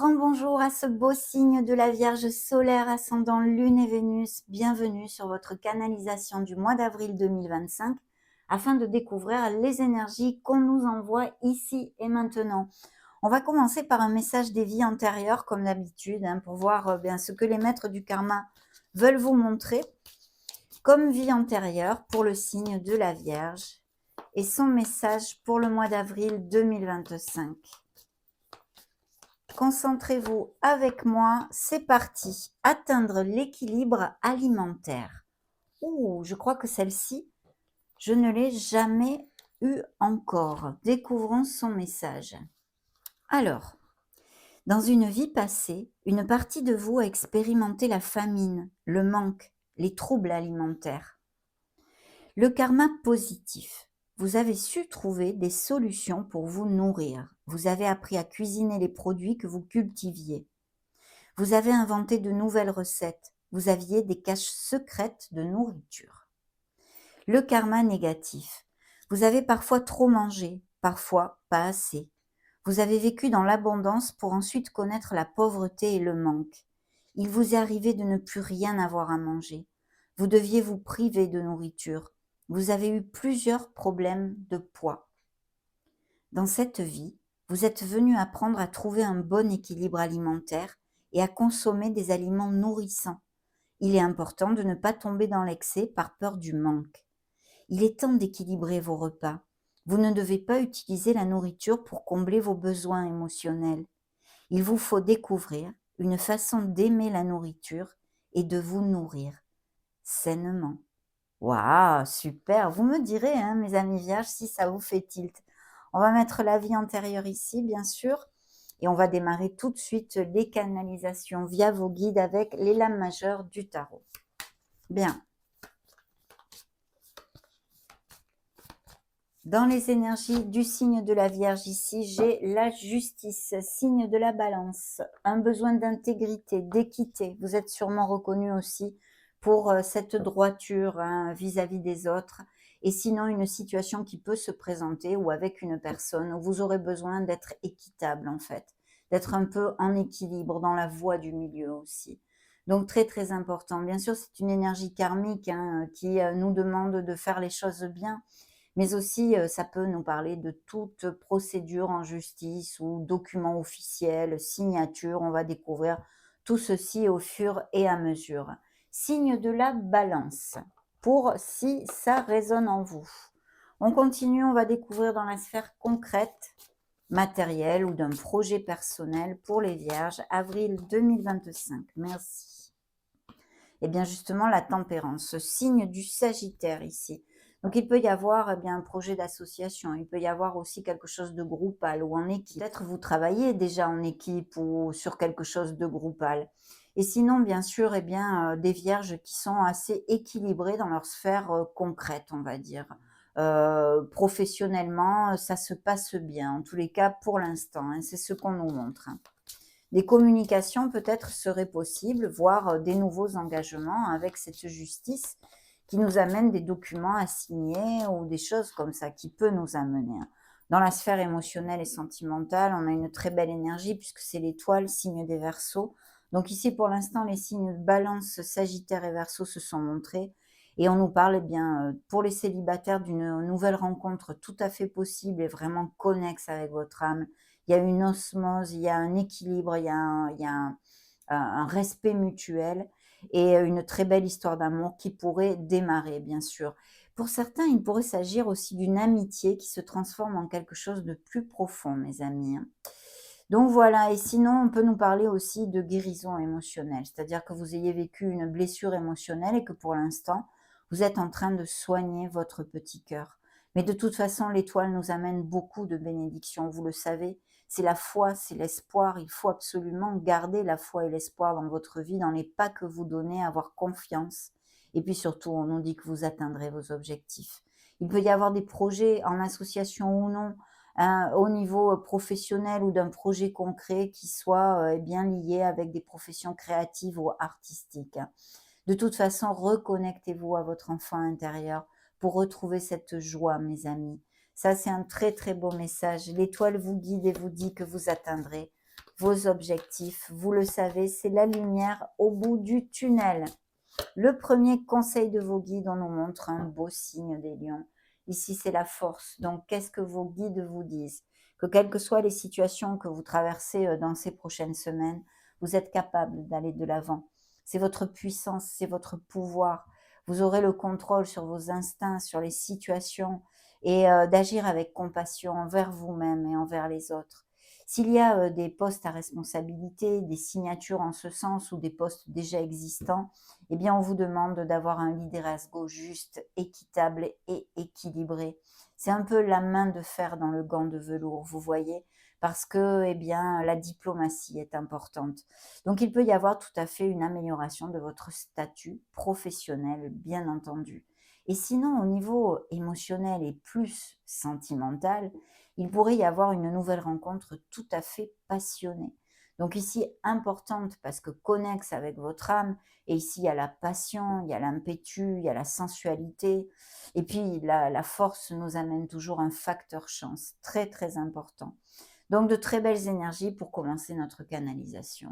grand bonjour à ce beau signe de la Vierge solaire ascendant Lune et Vénus. Bienvenue sur votre canalisation du mois d'avril 2025 afin de découvrir les énergies qu'on nous envoie ici et maintenant. On va commencer par un message des vies antérieures comme d'habitude pour voir bien ce que les maîtres du karma veulent vous montrer comme vie antérieure pour le signe de la Vierge et son message pour le mois d'avril 2025. Concentrez-vous avec moi, c'est parti. Atteindre l'équilibre alimentaire. Ouh, je crois que celle-ci, je ne l'ai jamais eue encore. Découvrons son message. Alors, dans une vie passée, une partie de vous a expérimenté la famine, le manque, les troubles alimentaires. Le karma positif. Vous avez su trouver des solutions pour vous nourrir. Vous avez appris à cuisiner les produits que vous cultiviez. Vous avez inventé de nouvelles recettes. Vous aviez des caches secrètes de nourriture. Le karma négatif. Vous avez parfois trop mangé, parfois pas assez. Vous avez vécu dans l'abondance pour ensuite connaître la pauvreté et le manque. Il vous est arrivé de ne plus rien avoir à manger. Vous deviez vous priver de nourriture. Vous avez eu plusieurs problèmes de poids. Dans cette vie, vous êtes venu apprendre à trouver un bon équilibre alimentaire et à consommer des aliments nourrissants. Il est important de ne pas tomber dans l'excès par peur du manque. Il est temps d'équilibrer vos repas. Vous ne devez pas utiliser la nourriture pour combler vos besoins émotionnels. Il vous faut découvrir une façon d'aimer la nourriture et de vous nourrir sainement. Waouh, super! Vous me direz, mes amis vierges, si ça vous fait tilt. On va mettre la vie antérieure ici, bien sûr, et on va démarrer tout de suite les canalisations via vos guides avec les lames majeures du tarot. Bien. Dans les énergies du signe de la Vierge ici, j'ai la justice, signe de la balance, un besoin d'intégrité, d'équité. Vous êtes sûrement reconnu aussi pour cette droiture vis-à-vis des autres. Et sinon, une situation qui peut se présenter ou avec une personne où vous aurez besoin d'être équitable en fait, d'être un peu en équilibre dans la voie du milieu aussi. Donc très très important. Bien sûr, c'est une énergie karmique qui nous demande de faire les choses bien. Mais aussi, ça peut nous parler de toute procédure en justice ou document officiel, signature. On va découvrir tout ceci au fur et à mesure. Signe de la balance, pour si ça résonne en vous. On continue, on va découvrir dans la sphère concrète, matérielle ou d'un projet personnel pour les Vierges, avril 2025. Merci. Et bien justement, la tempérance, signe du Sagittaire ici. Donc, il peut y avoir un projet d'association, il peut y avoir aussi quelque chose de groupal ou en équipe. Peut-être vous travaillez déjà en équipe ou sur quelque chose de groupal. Et sinon, bien sûr, des vierges qui sont assez équilibrées dans leur sphère concrète, on va dire. Professionnellement, ça se passe bien, en tous les cas pour l'instant, c'est ce qu'on nous montre. Des communications peut-être seraient possibles, voire des nouveaux engagements avec cette justice qui nous amène des documents à signer ou des choses comme ça qui peut nous amener. Dans la sphère émotionnelle et sentimentale, on a une très belle énergie puisque c'est l'étoile, signe des Verseaux. Donc ici, pour l'instant, les signes de Balance, Sagittaire et Verseau se sont montrés. Et on nous parle pour les célibataires d'une nouvelle rencontre tout à fait possible et vraiment connexe avec votre âme. Il y a une osmose, il y a un équilibre, il y a un respect mutuel et une très belle histoire d'amour qui pourrait démarrer, bien sûr. Pour certains, il pourrait s'agir aussi d'une amitié qui se transforme en quelque chose de plus profond, mes amis. Donc voilà, et sinon, on peut nous parler aussi de guérison émotionnelle, c'est-à-dire que vous ayez vécu une blessure émotionnelle et que pour l'instant, vous êtes en train de soigner votre petit cœur. Mais de toute façon, l'étoile nous amène beaucoup de bénédictions, vous le savez. C'est la foi, c'est l'espoir. Il faut absolument garder la foi et l'espoir dans votre vie, dans les pas que vous donnez, avoir confiance. Et puis surtout, on nous dit que vous atteindrez vos objectifs. Il peut y avoir des projets en association ou non, au niveau professionnel ou d'un projet concret qui soit bien lié avec des professions créatives ou artistiques. De toute façon, reconnectez-vous à votre enfant intérieur pour retrouver cette joie, mes amis. Ça, c'est un très, très beau message. L'étoile vous guide et vous dit que vous atteindrez vos objectifs. Vous le savez, c'est la lumière au bout du tunnel. Le premier conseil de vos guides, on nous montre un beau signe des lions. Ici, c'est la force. Donc, qu'est-ce que vos guides vous disent? Que quelles que soient les situations que vous traversez dans ces prochaines semaines, vous êtes capable d'aller de l'avant. C'est votre puissance, c'est votre pouvoir. Vous aurez le contrôle sur vos instincts, sur les situations et d'agir avec compassion envers vous-même et envers les autres. S'il y a des postes à responsabilité, des signatures en ce sens ou des postes déjà existants, eh bien, on vous demande d'avoir un liderazgo juste, équitable et équilibré. C'est un peu la main de fer dans le gant de velours, vous voyez, parce que, eh bien, la diplomatie est importante. Donc, il peut y avoir tout à fait une amélioration de votre statut professionnel, bien entendu. Et sinon, au niveau émotionnel et plus sentimental, il pourrait y avoir une nouvelle rencontre tout à fait passionnée. Donc ici, importante parce que connexe avec votre âme. Et ici, il y a la passion, il y a l'impétu, il y a la sensualité. Et puis, la force nous amène toujours un facteur chance, très très important. Donc, de très belles énergies pour commencer notre canalisation.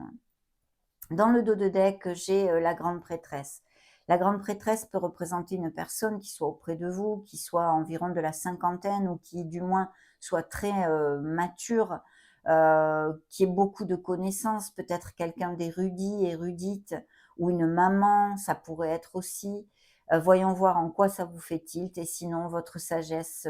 Dans le dos de deck, j'ai la grande prêtresse. La grande prêtresse peut représenter une personne qui soit auprès de vous, qui soit environ de la cinquantaine ou qui du moins soit très mature, qui ait beaucoup de connaissances, peut-être quelqu'un d'érudit, érudite, ou une maman, ça pourrait être aussi. Voyons voir en quoi ça vous fait tilt et sinon votre sagesse,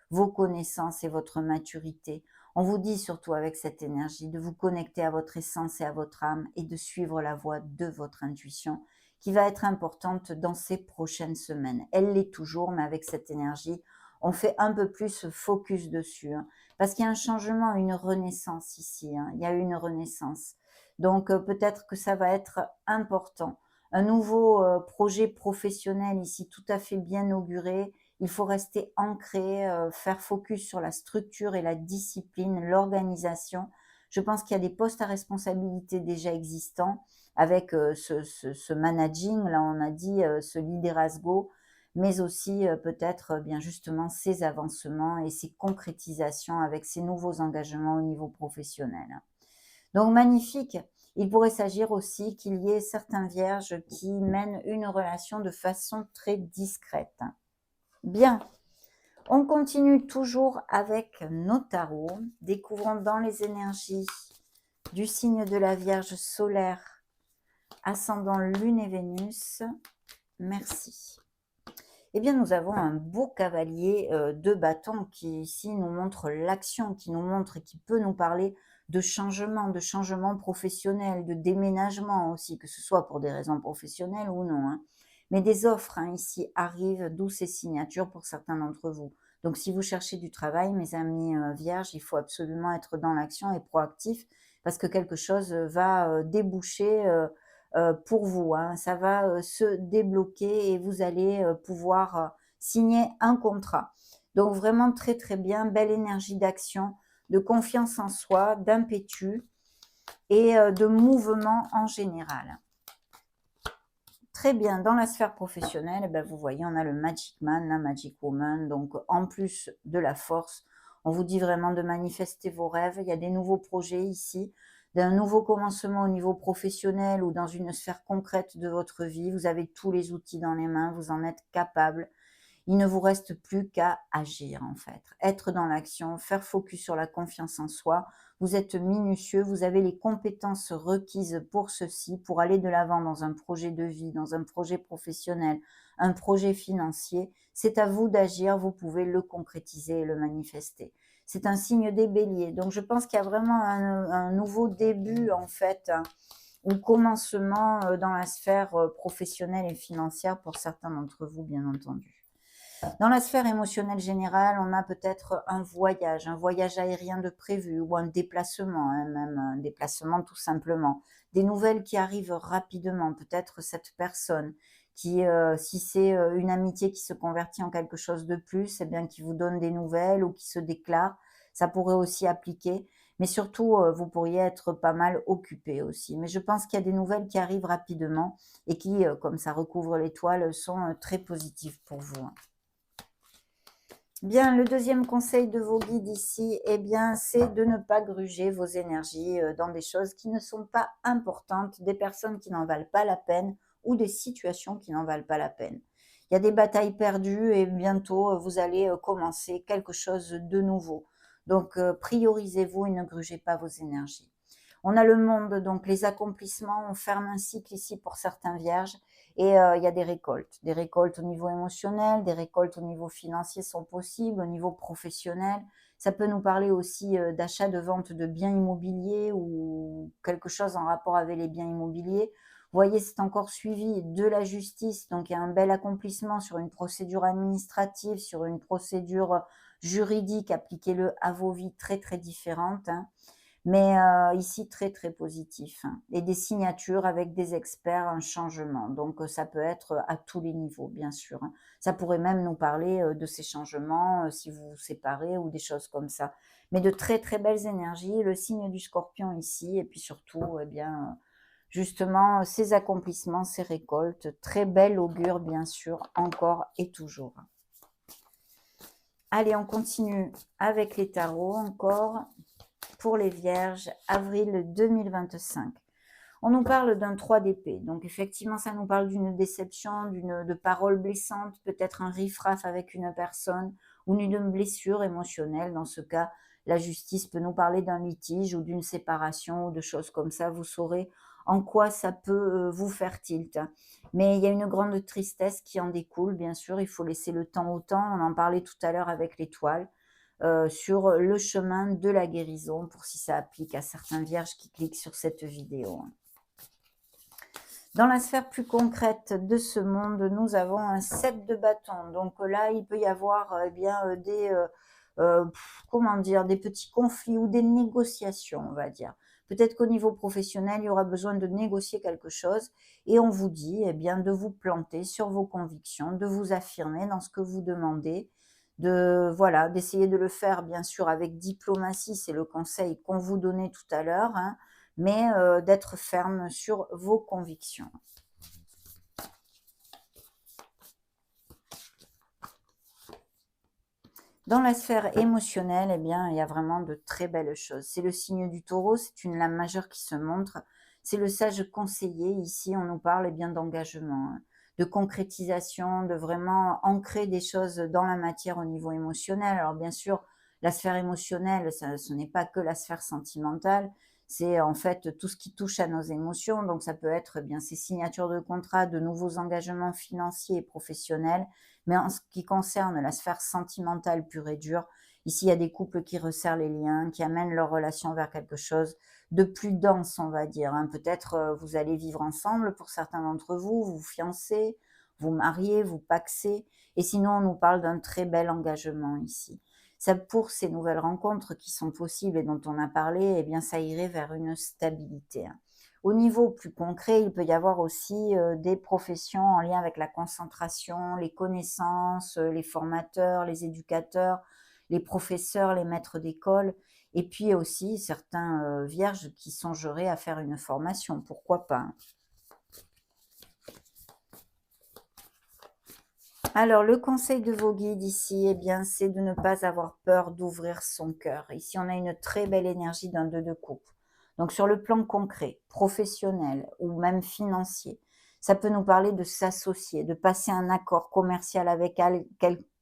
vos connaissances et votre maturité. On vous dit surtout avec cette énergie de vous connecter à votre essence et à votre âme et de suivre la voie de votre intuition qui va être importante dans ces prochaines semaines. Elle l'est toujours, mais avec cette énergie, on fait un peu plus focus dessus. Parce qu'il y a un changement, une renaissance ici. Il y a une renaissance. Donc peut-être que ça va être important. Un nouveau projet professionnel ici tout à fait bien auguré. Il faut rester ancré, faire focus sur la structure et la discipline, l'organisation. Je pense qu'il y a des postes à responsabilité déjà existants avec ce managing, là on a dit ce liderazgo, mais aussi peut-être bien justement ces avancements et ces concrétisations avec ces nouveaux engagements au niveau professionnel. Donc magnifique. Il pourrait s'agir aussi qu'il y ait certains vierges qui mènent une relation de façon très discrète. Bien, on continue toujours avec nos tarots. Découvrons dans les énergies du signe de la Vierge solaire, ascendant Lune et Vénus. Merci. Eh bien, nous avons un beau cavalier de bâton qui ici nous montre l'action, qui nous montre et qui peut nous parler de changement professionnel, de déménagement aussi, que ce soit pour des raisons professionnelles ou non. Mais des offres ici arrivent, d'où ces signatures pour certains d'entre vous. Donc, si vous cherchez du travail, mes amis vierges, il faut absolument être dans l'action et proactif parce que quelque chose va déboucher pour vous. Ça va se débloquer et vous allez pouvoir signer un contrat. Donc, vraiment très, très bien. Belle énergie d'action, de confiance en soi, d'impétu et de mouvement en général. Très bien, dans la sphère professionnelle, vous voyez, on a le Magic Man, la Magic Woman. Donc, en plus de la force, on vous dit vraiment de manifester vos rêves. Il y a des nouveaux projets ici, d'un nouveau commencement au niveau professionnel ou dans une sphère concrète de votre vie. Vous avez tous les outils dans les mains, vous en êtes capable. Il ne vous reste plus qu'à agir en fait, être dans l'action, faire focus sur la confiance en soi. Vous êtes minutieux, vous avez les compétences requises pour ceci, pour aller de l'avant dans un projet de vie, dans un projet professionnel, un projet financier. C'est à vous d'agir, vous pouvez le concrétiser et le manifester. C'est un signe des béliers, donc je pense qu'il y a vraiment un nouveau début en fait, ou commencement dans la sphère professionnelle et financière pour certains d'entre vous bien entendu. Dans la sphère émotionnelle générale, on a peut-être un voyage aérien de prévu ou un déplacement, même un déplacement tout simplement. Des nouvelles qui arrivent rapidement, peut-être cette personne qui, si c'est une amitié qui se convertit en quelque chose de plus, eh bien qui vous donne des nouvelles ou qui se déclare, ça pourrait aussi appliquer. Mais surtout, vous pourriez être pas mal occupé aussi. Mais je pense qu'il y a des nouvelles qui arrivent rapidement et qui, comme ça recouvre l'étoile, sont très positives pour vous. Bien, le deuxième conseil de vos guides ici, eh bien, c'est de ne pas gruger vos énergies dans des choses qui ne sont pas importantes, des personnes qui n'en valent pas la peine ou des situations qui n'en valent pas la peine. Il y a des batailles perdues et bientôt vous allez commencer quelque chose de nouveau. Donc, priorisez-vous et ne grugez pas vos énergies. On a le monde, donc les accomplissements, on ferme un cycle ici pour certains vierges et il y a des récoltes. Des récoltes au niveau émotionnel, des récoltes au niveau financier sont possibles, au niveau professionnel. Ça peut nous parler aussi d'achat, de vente de biens immobiliers ou quelque chose en rapport avec les biens immobiliers. Vous voyez, c'est encore suivi de la justice, donc il y a un bel accomplissement sur une procédure administrative, sur une procédure juridique. Appliquez-le à vos vies très très différentes, hein. Mais ici très, très positif, hein, et des signatures avec des experts, un changement. Donc ça peut être à tous les niveaux, bien sûr, hein. Ça pourrait même nous parler, de ces changements, si vous vous séparez ou des choses comme ça. Mais de très, très belles énergies, le signe du Scorpion ici et puis surtout, eh bien, justement, ces accomplissements, ces récoltes, très bel augure, bien sûr, encore et toujours. Allez, on continue avec les tarots encore. Pour les vierges, avril 2025. On nous parle d'un 3 d'épée. Donc effectivement, ça nous parle d'une déception, de paroles blessantes, peut-être un riff-raff avec une personne ou d'une blessure émotionnelle. Dans ce cas, la justice peut nous parler d'un litige ou d'une séparation ou de choses comme ça. Vous saurez en quoi ça peut vous faire tilt. Mais il y a une grande tristesse qui en découle, bien sûr. Il faut laisser le temps au temps. On en parlait tout à l'heure avec l'étoile. Sur le chemin de la guérison, pour si ça applique à certains vierges qui cliquent sur cette vidéo. Dans la sphère plus concrète de ce monde, nous avons un 7 de bâton. Donc là, il peut y avoir comment dire, des petits conflits ou des négociations, on va dire. Peut-être qu'au niveau professionnel, il y aura besoin de négocier quelque chose et on vous dit eh bien, de vous planter sur vos convictions, de vous affirmer dans ce que vous demandez, voilà, d'essayer de le faire bien sûr avec diplomatie, c'est le conseil qu'on vous donnait tout à l'heure, hein, mais d'être ferme sur vos convictions. Dans la sphère émotionnelle, eh bien, il y a vraiment de très belles choses. C'est le signe du taureau, c'est une lame majeure qui se montre. C'est le sage conseiller. Ici, on nous parle eh bien d'engagement, hein, de concrétisation, de vraiment ancrer des choses dans la matière au niveau émotionnel. Alors bien sûr, la sphère émotionnelle, ce n'est pas que la sphère sentimentale, c'est en fait tout ce qui touche à nos émotions. Donc ça peut être eh bien ces signatures de contrats, de nouveaux engagements financiers et professionnels. Mais en ce qui concerne la sphère sentimentale pure et dure, ici il y a des couples qui resserrent les liens, qui amènent leur relation vers quelque chose de plus dense, on va dire, hein. Peut-être vous allez vivre ensemble pour certains d'entre vous, vous fiancez, vous mariez, vous pacsez, et sinon on nous parle d'un très bel engagement ici. Ça, pour ces nouvelles rencontres qui sont possibles et dont on a parlé, eh bien ça irait vers une stabilité, hein. Au niveau plus concret, il peut y avoir aussi des professions en lien avec la concentration, les connaissances, les formateurs, les éducateurs, les professeurs, les maîtres d'école, et puis aussi certains vierges qui songeraient à faire une formation, pourquoi pas, hein. Alors, le conseil de vos guides ici, eh bien, c'est de ne pas avoir peur d'ouvrir son cœur. Ici, on a une très belle énergie d'un 2 de coupe. Donc, sur le plan concret, professionnel ou même financier, ça peut nous parler de s'associer, de passer un accord commercial avec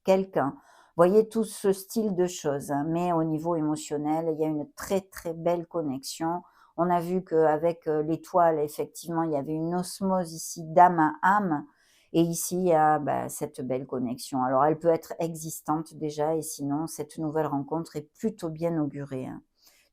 quelqu'un. Voyez tout ce style de choses, hein. Mais au niveau émotionnel, il y a une très, très belle connexion. On a vu qu'avec l'étoile, effectivement, il y avait une osmose ici d'âme à âme. Et ici, il y a cette belle connexion. Alors, elle peut être existante déjà, et sinon, cette nouvelle rencontre est plutôt bien augurée, hein.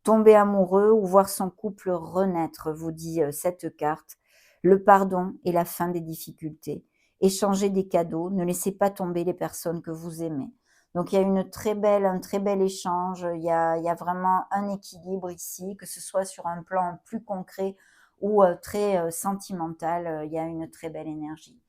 Tomber amoureux ou voir son couple renaître, vous dit cette carte. Le pardon et la fin des difficultés. Échanger des cadeaux, ne laissez pas tomber les personnes que vous aimez. Donc, il y a un très bel échange, il y a vraiment un équilibre ici, que ce soit sur un plan plus concret ou très sentimental, il y a une très belle énergie.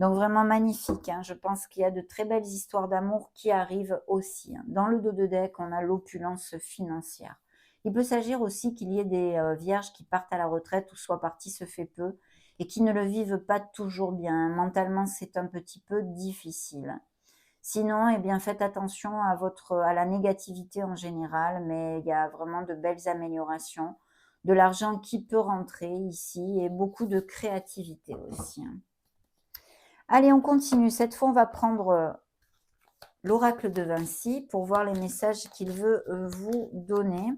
Donc vraiment magnifique, hein. Je pense qu'il y a de très belles histoires d'amour qui arrivent aussi, hein. Dans le dos de deck, on a l'opulence financière. Il peut s'agir aussi qu'il y ait des vierges qui partent à la retraite ou soit partis se fait peu et qui ne le vivent pas toujours bien. Mentalement, c'est un petit peu difficile. Sinon, eh bien, faites attention à la négativité en général, mais il y a vraiment de belles améliorations, de l'argent qui peut rentrer ici et beaucoup de créativité aussi, hein. Allez, on continue. Cette fois, on va prendre l'oracle de Vinci pour voir les messages qu'il veut vous donner.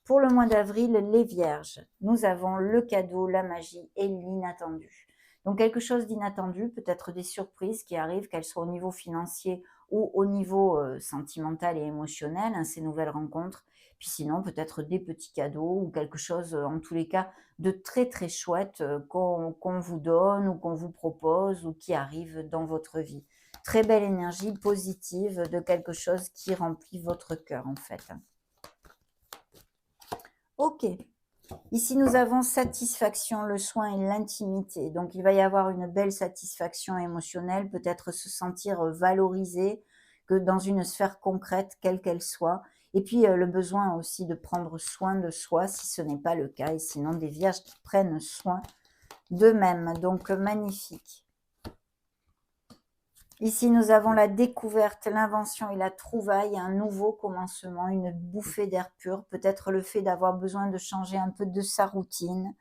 Pour le mois d'avril, les Vierges, nous avons le cadeau, la magie et l'inattendu. Donc quelque chose d'inattendu, peut-être des surprises qui arrivent, qu'elles soient au niveau financier ou au niveau sentimental et émotionnel, hein, ces nouvelles rencontres. Puis sinon, peut-être des petits cadeaux ou quelque chose, en tous les cas, de très très chouette qu'on vous donne ou qu'on vous propose ou qui arrive dans votre vie. Très belle énergie positive de quelque chose qui remplit votre cœur en fait. Ok. Ici, nous avons satisfaction, le soin et l'intimité. Donc, il va y avoir une belle satisfaction émotionnelle, peut-être se sentir valorisé que dans une sphère concrète, quelle qu'elle soit. Et puis, le besoin aussi de prendre soin de soi, si ce n'est pas le cas. Et sinon, des vierges qui prennent soin d'eux-mêmes. Donc, magnifique. Ici, nous avons la découverte, l'invention et la trouvaille, un nouveau commencement, une bouffée d'air pur, peut-être le fait d'avoir besoin de changer un peu de sa routine,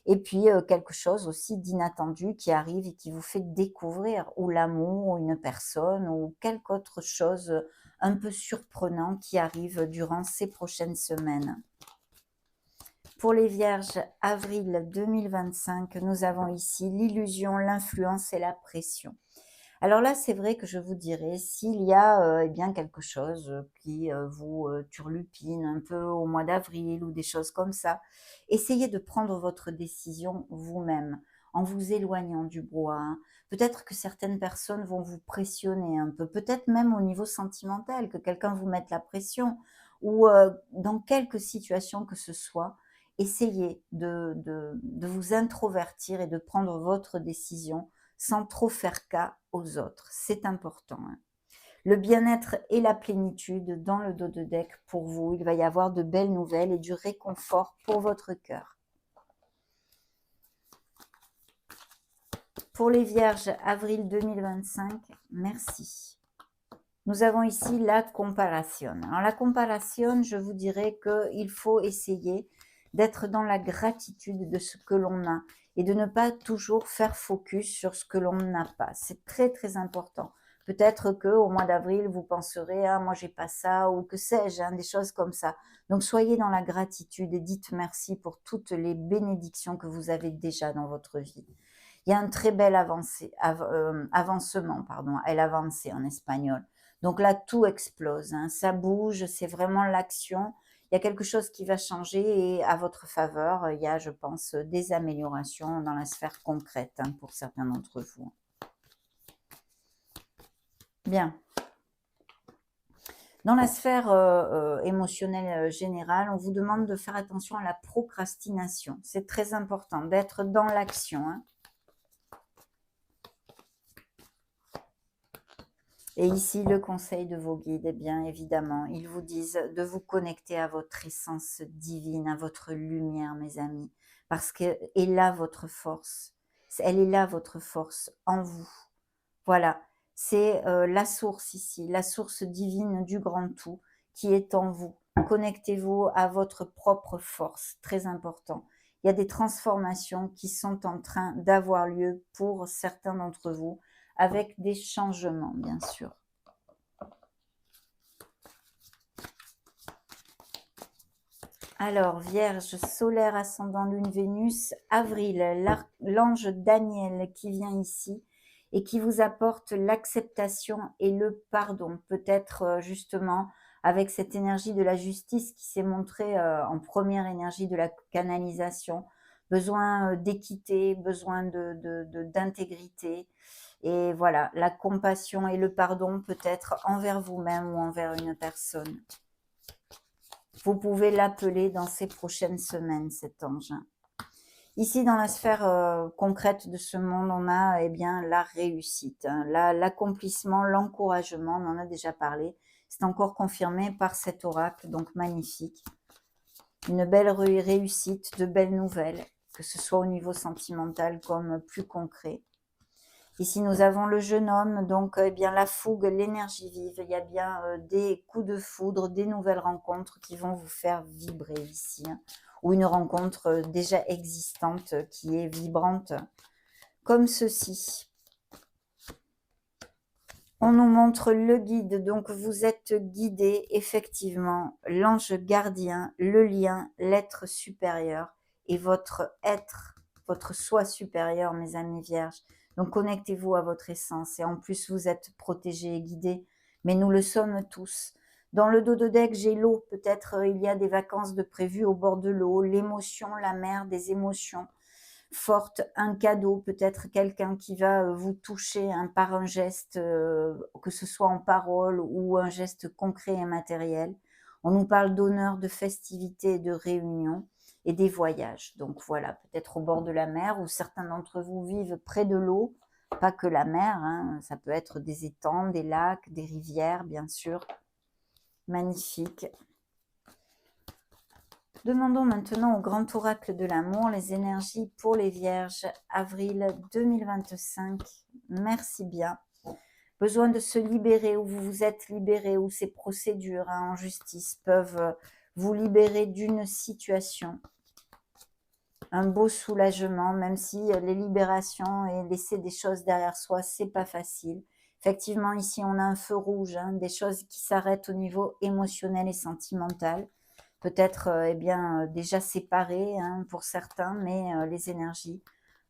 et puis quelque chose aussi d'inattendu qui arrive et qui vous fait découvrir ou l'amour, ou une personne, ou quelque autre chose un peu surprenant qui arrive durant ces prochaines semaines. Pour les Vierges, avril 2025, nous avons ici l'illusion, l'influence et la pression. Alors là, c'est vrai que je vous dirais, s'il y a eh bien quelque chose qui vous turlupine un peu au mois d'avril ou des choses comme ça, essayez de prendre votre décision vous-même en vous éloignant du brouhaha. Peut-être que certaines personnes vont vous pressionner un peu, peut-être même au niveau sentimental, que quelqu'un vous mette la pression ou dans quelque situation que ce soit. Essayez de vous introvertir et de prendre votre décision sans trop faire cas aux autres. C'est important, hein. Le bien-être et la plénitude dans le dos de deck pour vous. Il va y avoir de belles nouvelles et du réconfort pour votre cœur. Pour les Vierges, avril 2025, merci. Nous avons ici la comparaison. Alors la comparaison, je vous dirais qu'il faut essayer d'être dans la gratitude de ce que l'on a et de ne pas toujours faire focus sur ce que l'on n'a pas. C'est très très important. Peut-être qu'au mois d'avril, vous penserez « Ah, moi j'ai pas ça » ou que sais-je, hein, des choses comme ça. Donc soyez dans la gratitude et dites merci pour toutes les bénédictions que vous avez déjà dans votre vie. Il y a un très bel avancement, pardon, el avance en espagnol. Donc là, tout explose, hein, ça bouge, c'est vraiment l'action. Il y a quelque chose qui va changer et à votre faveur, il y a, je pense, des améliorations dans la sphère concrète hein, pour certains d'entre vous. Bien. Dans la sphère émotionnelle générale, on vous demande de faire attention à la procrastination. C'est très important d'être dans l'action, hein. Et ici, le conseil de vos guides, eh bien évidemment, ils vous disent de vous connecter à votre essence divine, à votre lumière, mes amis, parce qu'elle est là votre force. Elle est là votre force en vous. Voilà, c'est la source ici, la source divine du grand tout qui est en vous. Connectez-vous à votre propre force, très important. Il y a des transformations qui sont en train d'avoir lieu pour certains d'entre vous, avec des changements, bien sûr. Alors, Vierge, solaire, ascendant, lune, Vénus, avril, l'ange Daniel qui vient ici et qui vous apporte l'acceptation et le pardon. Peut-être justement avec cette énergie de la justice qui s'est montrée en première énergie de la canalisation. Besoin d'équité, besoin d'intégrité. Et voilà, la compassion et le pardon peut-être envers vous-même ou envers une personne. Vous pouvez l'appeler dans ces prochaines semaines, cet ange. Ici, dans la sphère concrète de ce monde, on a eh bien, la réussite, hein, l'accomplissement, l'encouragement, on en a déjà parlé. C'est encore confirmé par cet oracle, donc magnifique. Une belle réussite, de belles nouvelles, que ce soit au niveau sentimental comme plus concret. Ici, nous avons le jeune homme, donc eh bien la fougue, l'énergie vive. Il y a bien des coups de foudre, des nouvelles rencontres qui vont vous faire vibrer ici, hein. Ou une rencontre déjà existante qui est vibrante, comme ceci. On nous montre le guide, donc vous êtes guidé, effectivement, l'ange gardien, le lien, l'être supérieur et votre être, votre soi supérieur, mes amis vierges. Donc connectez-vous à votre essence et en plus vous êtes protégés et guidés, mais nous le sommes tous. Dans le dos de deck, j'ai l'eau, peut-être il y a des vacances de prévues au bord de l'eau, l'émotion, la mer, des émotions forte, un cadeau, peut-être quelqu'un qui va vous toucher par un geste, que ce soit en parole ou un geste concret et matériel. On nous parle d'honneur, de festivités, de réunions et des voyages. Donc voilà, peut-être au bord de la mer, ou certains d'entre vous vivent près de l'eau, pas que la mer, hein, ça peut être des étangs, des lacs, des rivières, bien sûr. Magnifique. Demandons maintenant au grand oracle de l'amour les énergies pour les vierges, avril 2025. Merci bien. Besoin de se libérer, ou vous vous êtes libéré, ou ces procédures en justice peuvent vous libérer d'une situation. Un beau soulagement, même si les libérations et laisser des choses derrière soi, c'est pas facile. Effectivement, ici, on a un feu rouge, hein, des choses qui s'arrêtent au niveau émotionnel et sentimental. Peut-être eh bien, déjà séparés hein, pour certains, mais les énergies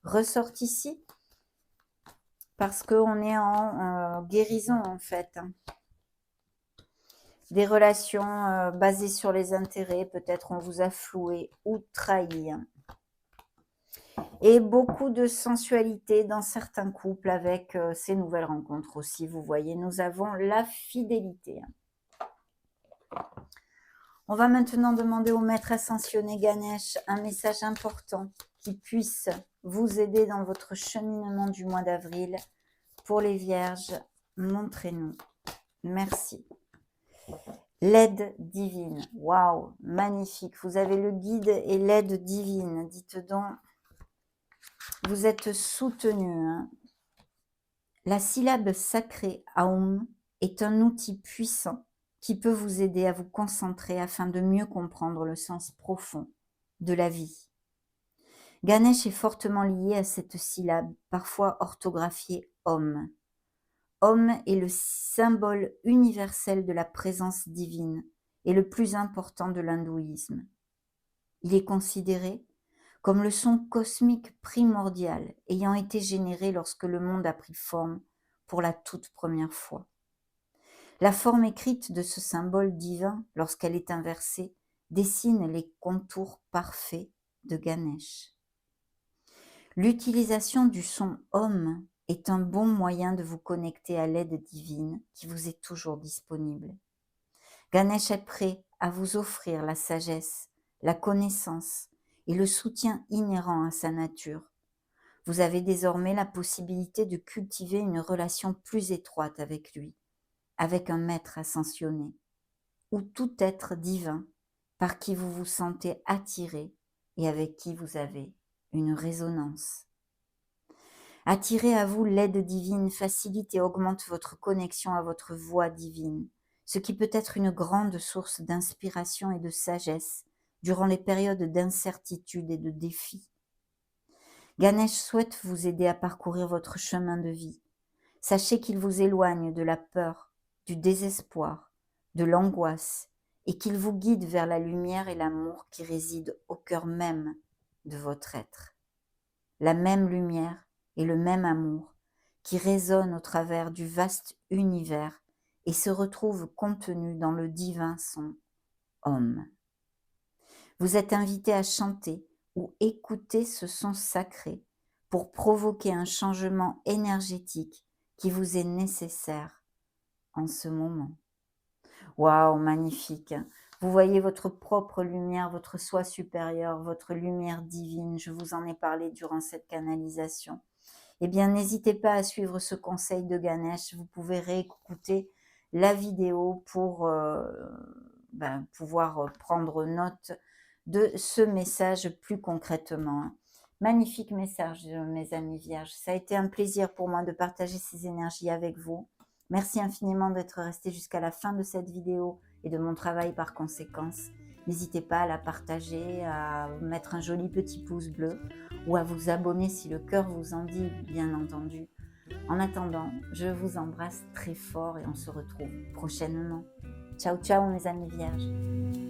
ressortent ici parce qu'on est en guérison en fait. Hein. Des relations basées sur les intérêts, peut-être on vous a floué ou trahi. Hein. Et beaucoup de sensualité dans certains couples avec ces nouvelles rencontres aussi. Vous voyez, nous avons la fidélité. On va maintenant demander au maître ascensionné Ganesh un message important qui puisse vous aider dans votre cheminement du mois d'avril. Pour les vierges, montrez-nous. Merci. L'aide divine. Waouh, magnifique. Vous avez le guide et l'aide divine. Dites donc, vous êtes soutenu. Hein. La syllabe sacrée Aum est un outil puissant qui peut vous aider à vous concentrer afin de mieux comprendre le sens profond de la vie. Ganesh est fortement lié à cette syllabe, parfois orthographiée Om. Om est le symbole universel de la présence divine et le plus important de l'hindouisme. Il est considéré comme le son cosmique primordial ayant été généré lorsque le monde a pris forme pour la toute première fois. La forme écrite de ce symbole divin, lorsqu'elle est inversée, dessine les contours parfaits de Ganesh. L'utilisation du son Om est un bon moyen de vous connecter à l'aide divine qui vous est toujours disponible. Ganesh est prêt à vous offrir la sagesse, la connaissance et le soutien inhérent à sa nature. Vous avez désormais la possibilité de cultiver une relation plus étroite avec lui, avec un maître ascensionné, ou tout être divin par qui vous vous sentez attiré et avec qui vous avez une résonance. Attirer à vous l'aide divine facilite et augmente votre connexion à votre voix divine, ce qui peut être une grande source d'inspiration et de sagesse durant les périodes d'incertitude et de défis. Ganesh souhaite vous aider à parcourir votre chemin de vie. Sachez qu'il vous éloigne de la peur, du désespoir, de l'angoisse et qu'il vous guide vers la lumière et l'amour qui résident au cœur même de votre être. La même lumière et le même amour qui résonnent au travers du vaste univers et se retrouvent contenus dans le divin son Om. Vous êtes invité à chanter ou écouter ce son sacré pour provoquer un changement énergétique qui vous est nécessaire en ce moment. Waouh, magnifique! Vous voyez votre propre lumière, votre soi supérieur, votre lumière divine. Je vous en ai parlé durant cette canalisation. Eh bien, n'hésitez pas à suivre ce conseil de Ganesh. Vous pouvez réécouter la vidéo pour pouvoir prendre note de ce message plus concrètement. Magnifique message, mes amis vierges. Ça a été un plaisir pour moi de partager ces énergies avec vous. Merci infiniment d'être resté jusqu'à la fin de cette vidéo et de mon travail par conséquence. N'hésitez pas à la partager, à mettre un joli petit pouce bleu ou à vous abonner si le cœur vous en dit, bien entendu. En attendant, je vous embrasse très fort et on se retrouve prochainement. Ciao, ciao mes amis vierges.